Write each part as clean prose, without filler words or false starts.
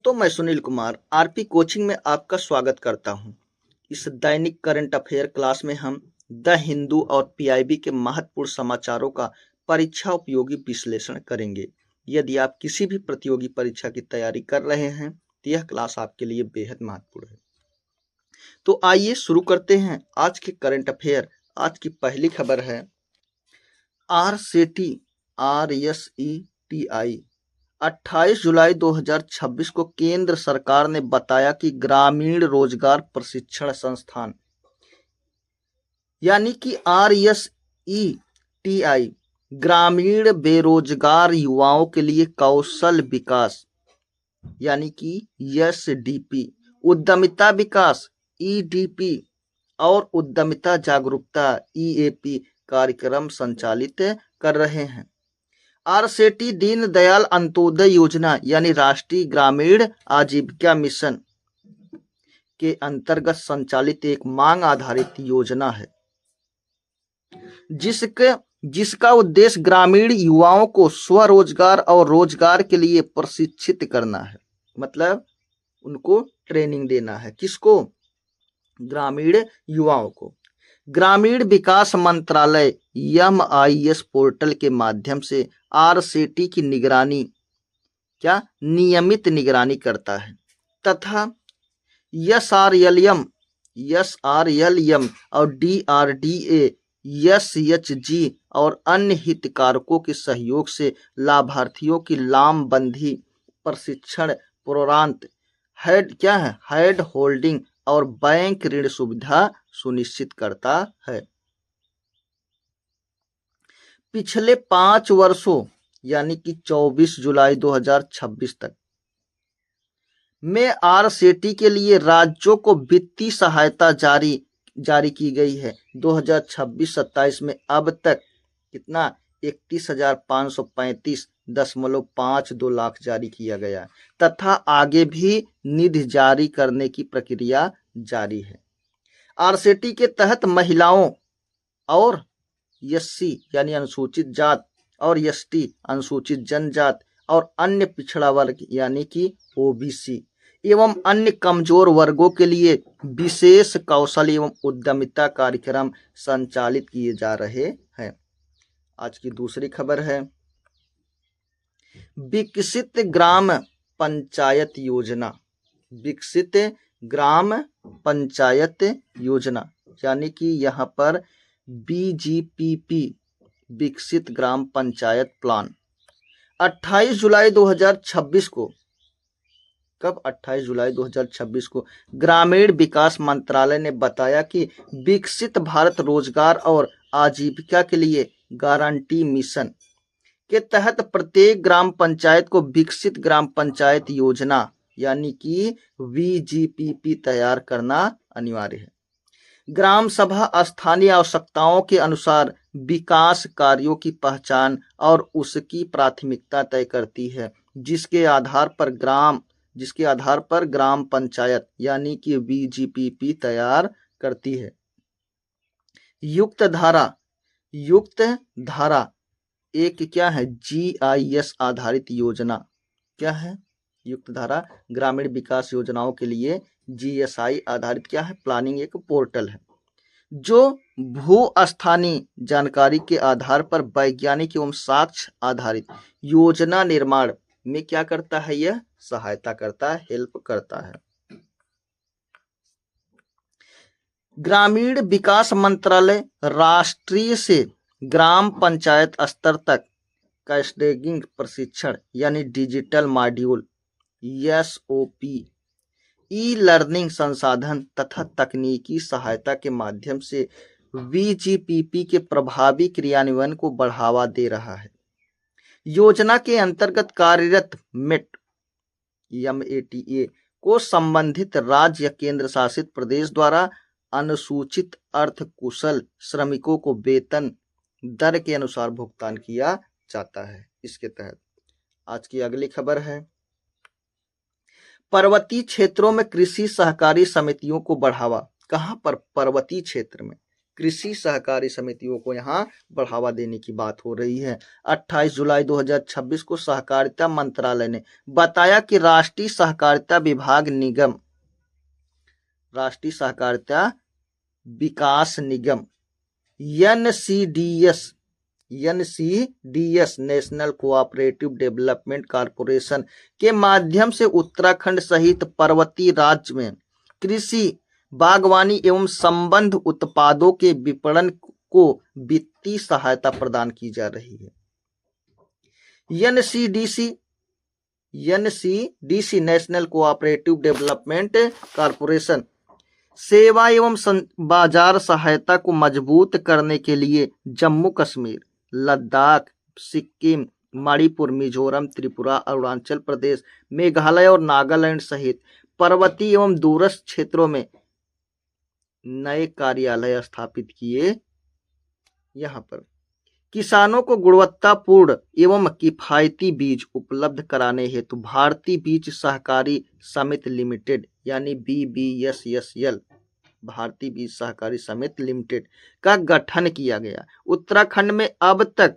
तो मैं Sunil Kumar RP coaching में आपका स्वागत करता हूं। इस दैनिक करंट अफेयर क्लास में हम द हिंदू और पीआईबी के महत्वपूर्ण समाचारों का परीक्षा उपयोगी विश्लेषण करेंगे। यदि आप किसी भी प्रतियोगी परीक्षा की तैयारी कर रहे हैं तो यह क्लास आपके लिए बेहद महत्वपूर्ण है। तो आइए शुरू करते हैं आज के करंट अफेयर। आज की पहली खबर है RSETI 28 जुलाई 2026 को केंद्र सरकार ने बताया कि ग्रामीण रोजगार प्रशिक्षण संस्थान यानी कि RSETI ग्रामीण बेरोजगार युवाओं के लिए कौशल विकास यानी कि SDP, उद्यमिता विकास EDP और उद्यमिता जागरूकता EAP कार्यक्रम संचालित कर रहे हैं। RSETI दीनदयाल अंत्योदय योजना यानी राष्ट्रीय ग्रामीण आजीविका मिशन के अंतर्गत संचालित एक मांग आधारित योजना है जिसका उद्देश्य ग्रामीण युवाओं को स्वरोजगार और रोजगार के लिए प्रशिक्षित करना है। मतलब उनको ट्रेनिंग देना है। किसको? ग्रामीण युवाओं को। ग्रामीण विकास मंत्रालय MIS पोर्टल के माध्यम से RSETI की निगरानी नियमित निगरानी करता है तथा SRLM और DRDA SHG और अन्य हितधारकों के सहयोग से लाभार्थियों की लामबंदी प्रशिक्षण प्रोरांत हेड होल्डिंग और बैंक ऋण सुविधा सुनिश्चित करता है। पिछले 5 वर्षों यानी कि 24 जुलाई 2026 तक में RSETI के लिए राज्यों को वित्तीय सहायता जारी की गई है। 2026-27 में अब तक कितना 31,535.52 लाख जारी किया गया तथा आगे भी निधि जारी करने की प्रक्रिया जारी है। RSETI के तहत महिलाओं और SC यानी अनुसूचित जात और ST अनुसूचित जनजात और अन्य पिछड़ा वर्ग यानी कि OBC एवं अन्य कमजोर वर्गों के लिए विशेष कौशल एवं उद्यमिता कार्यक्रम संचालित किए जा रहे हैं। आज की दूसरी खबर है विकसित ग्राम पंचायत योजना। विकसित ग्राम पंचायत योजना यानी कि यहाँ पर BGPP विकसित ग्राम पंचायत प्लान 28 जुलाई 2026 को 28 जुलाई 2026 को ग्रामीण विकास मंत्रालय ने बताया कि विकसित भारत रोजगार और आजीविका के लिए गारंटी मिशन के तहत प्रत्येक ग्राम पंचायत को विकसित ग्राम पंचायत योजना यानी कि VGPP तैयार करना अनिवार्य है। ग्राम सभा स्थानीय आवश्यकताओं के अनुसार विकास कार्यों की पहचान और उसकी प्राथमिकता तय करती है, जिसके आधार पर ग्राम पंचायत यानी कि VGPP तैयार करती है। युक्त धारा एक GIS आधारित योजना युक्त धारा ग्रामीण विकास योजनाओं के लिए GSI आधारित प्लानिंग एक पोर्टल है जो भू-स्थानीय जानकारी के आधार पर वैज्ञानिक एवं साक्ष्य आधारित योजना निर्माण में करता है? यह सहायता करता है, हेल्प करता है। ग्रामीण विकास मंत्रालय राष्ट्रीय से ग्राम पंचायत स्तर तक कैस्केडिंग प्रशिक्षण यानी डिजिटल मॉड्यूल SOP लर्निंग संसाधन तथा तकनीकी सहायता के माध्यम से VGPP के प्रभावी क्रियान्वयन को बढ़ावा दे रहा है। योजना के अंतर्गत कार्यरत MATA को संबंधित राज्य या केंद्र शासित प्रदेश द्वारा अनुसूचित अर्ध कुशल श्रमिकों को वेतन दर के अनुसार भुगतान किया जाता है। इसके तहत आज की अगली खबर है पर्वतीय क्षेत्रों में कृषि सहकारी समितियों को बढ़ावा। कहां पर? पर्वतीय क्षेत्र में कृषि सहकारी समितियों को यहाँ बढ़ावा देने की बात हो रही है। 28 जुलाई 2026 को सहकारिता मंत्रालय ने बताया कि राष्ट्रीय सहकारिता विभाग निगम, राष्ट्रीय सहकारिता विकास निगम NCDS national cooperative development corporation के माध्यम से उत्तराखंड सहित पर्वतीय राज्य में कृषि, बागवानी एवं संबद्ध उत्पादों के विपणन को वित्तीय सहायता प्रदान की जा रही है। NCDC national cooperative development corporation सेवा एवं बाजार सहायता को मजबूत करने के लिए जम्मू कश्मीर, लद्दाख, सिक्किम, मणिपुर, मिजोरम, त्रिपुरा, अरुणाचल प्रदेश, मेघालय और नागालैंड सहित पर्वतीय एवं दूरस्थ क्षेत्रों में नए कार्यालय स्थापित किए। यहाँ पर किसानों को गुणवत्तापूर्ण एवं किफायती बीज उपलब्ध कराने हेतु भारतीय बीज सहकारी समिति लिमिटेड यानी BBSSL, भारतीय बीज सहकारी समिति लिमिटेड का गठन किया गया। उत्तराखंड में अब तक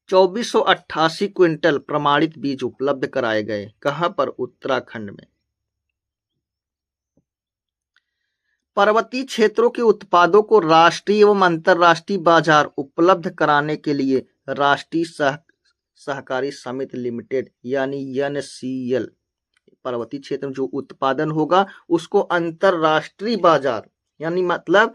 2488 क्विंटल प्रमाणित बीज उपलब्ध कराए गए। कहां पर? उत्तराखंड में। पर्वतीय क्षेत्रों के उत्पादों को राष्ट्रीय एवं अंतर्राष्ट्रीय बाजार उपलब्ध कराने के लिए राष्ट्रीय सहकारी समिति लिमिटेड यानी NCL, पर्वतीय क्षेत्र में जो उत्पादन होगा उसको अंतर्राष्ट्रीय बाजार यानी मतलब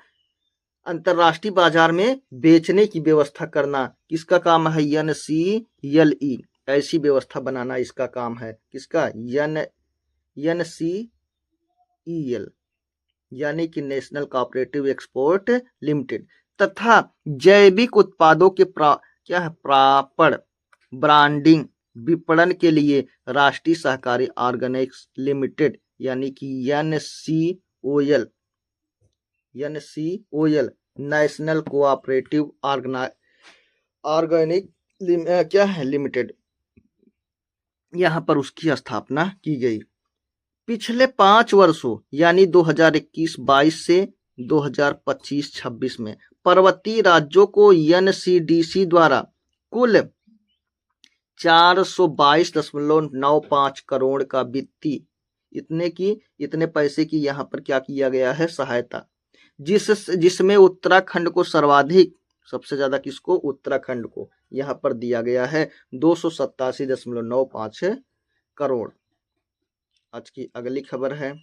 अंतर्राष्ट्रीय बाजार में बेचने की व्यवस्था करना किसका काम है? NCLE, ऐसी व्यवस्था बनाना इसका काम है। किसका? NCEL यानी कि नेशनल कोऑपरेटिव एक्सपोर्ट लिमिटेड। तथा जैविक उत्पादों के प्रापण, ब्रांडिंग, विपणन के लिए राष्ट्रीय सहकारी ऑर्गेनिक्स लिमिटेड यानी कि NCOL national cooperative organic limited, यहाँ पर उसकी स्थापना की गई। पिछले 5 वर्षों यानी 2021-22 से 2025-26 में पर्वतीय राज्यों को NCDC द्वारा कुल 422.95 करोड़ का वित्तीय इतने पैसे की यहाँ पर क्या किया गया है? सहायता, जिसमें उत्तराखंड को सर्वाधिक, सबसे ज्यादा किसको? उत्तराखंड को यहाँ पर दिया गया है 287.95 करोड़। आज की अगली खबर है,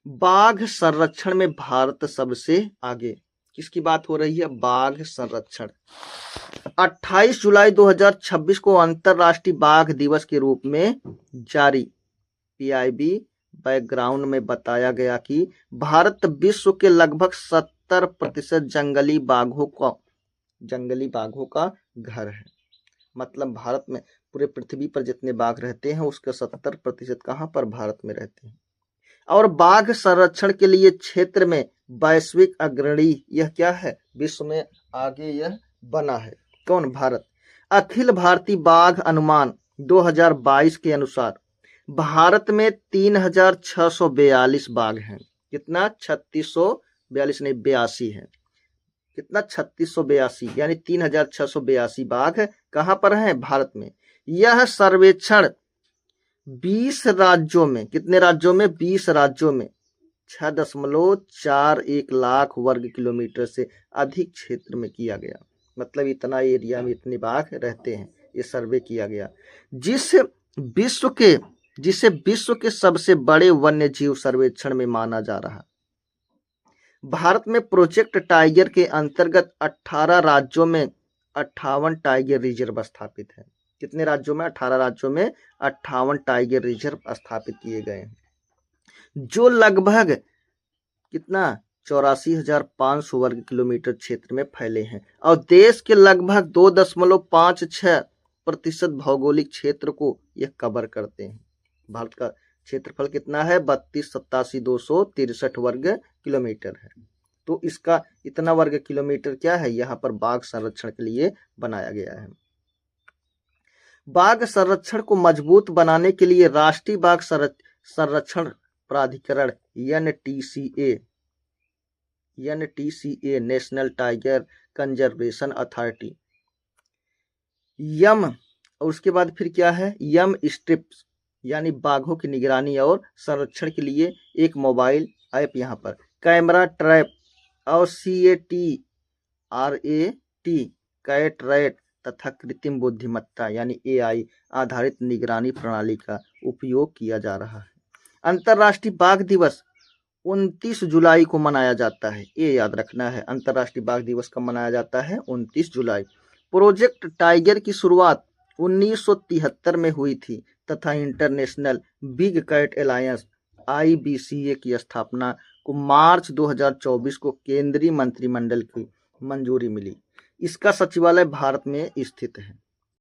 बाघ संरक्षण में भारत सबसे आगे। किसकी बात हो रही है? बाघ संरक्षण। 28 जुलाई 2026 को अंतर्राष्ट्रीय बाघ दिवस के रूप में जारी PIB बैकग्राउंड में बताया गया कि भारत विश्व के लगभग 70% जंगली बाघों का घर है। मतलब भारत में पूरे पृथ्वी पर जितने बाघ रहते हैं उसके 70% कहां पर? भारत में रहते हैं। और बाघ संरक्षण के लिए क्षेत्र में वैश्विक अग्रणी यह क्या है? विश्व में आगे यह बना है। कौन? भारत। अखिल भारतीय बाघ अनुमान 2022 के अनुसार भारत में 3642 बाघ हैं। कितना? 3642 नहीं, 82 है। कितना? 3682 यानी 3682 बाघ कहां पर हैं? भारत में। यह सर्वेक्षण 20 राज्यों में, कितने राज्यों में? 20 राज्यों में 6.41 लाख वर्ग किलोमीटर से अधिक क्षेत्र में किया गया। मतलब इतना एरिया में इतने बाघ रहते हैं, ये सर्वे किया गया। जिसे विश्व के सबसे बड़े वन्य जीव सर्वेक्षण में माना जा रहा। भारत में प्रोजेक्ट टाइगर के अंतर्गत 18 राज्यों में 58 टाइगर रिजर्व स्थापित है। कितने राज्यों में? 18 राज्यों में 58 टाइगर रिजर्व स्थापित किए गए हैं, जो लगभग कितना? 84,500 वर्ग किलोमीटर क्षेत्र में फैले हैं और देश के लगभग 2.56% भौगोलिक क्षेत्र को यह कवर करते हैं। भारत का क्षेत्रफल कितना है? 32,87,263 वर्ग किलोमीटर है। तो इसका इतना वर्ग किलोमीटर क्या है? यहाँ पर बाघ संरक्षण के लिए बनाया गया है। बाघ संरक्षण को मजबूत बनाने के लिए राष्ट्रीय बाघ संरक्षण प्राधिकरण NTCA NTCA national tiger conservation authority. यम, और उसके बाद फिर क्या है, यम स्ट्रिप्स यानी बाघों की निगरानी और संरक्षण के लिए एक मोबाइल ऐप यहाँ पर, कैमरा ट्रैप और CATRAT कैट रैट तथा कृत्रिम बुद्धिमत्ता यानी AI आधारित निगरानी प्रणाली का उपयोग किया जा रहा है। अंतर्राष्ट्रीय बाघ दिवस 29 जुलाई को मनाया जाता है, ये याद रखना है। अंतर्राष्ट्रीय बाघ दिवस कब मनाया जाता है? 29 जुलाई। प्रोजेक्ट टाइगर की शुरुआत 1973 में हुई थी तथा international big cat alliance IBCA की स्थापना को मार्च 2024 को केंद्रीय मंत्रिमंडल की मंजूरी मिली। इसका सचिवालय भारत में स्थित है।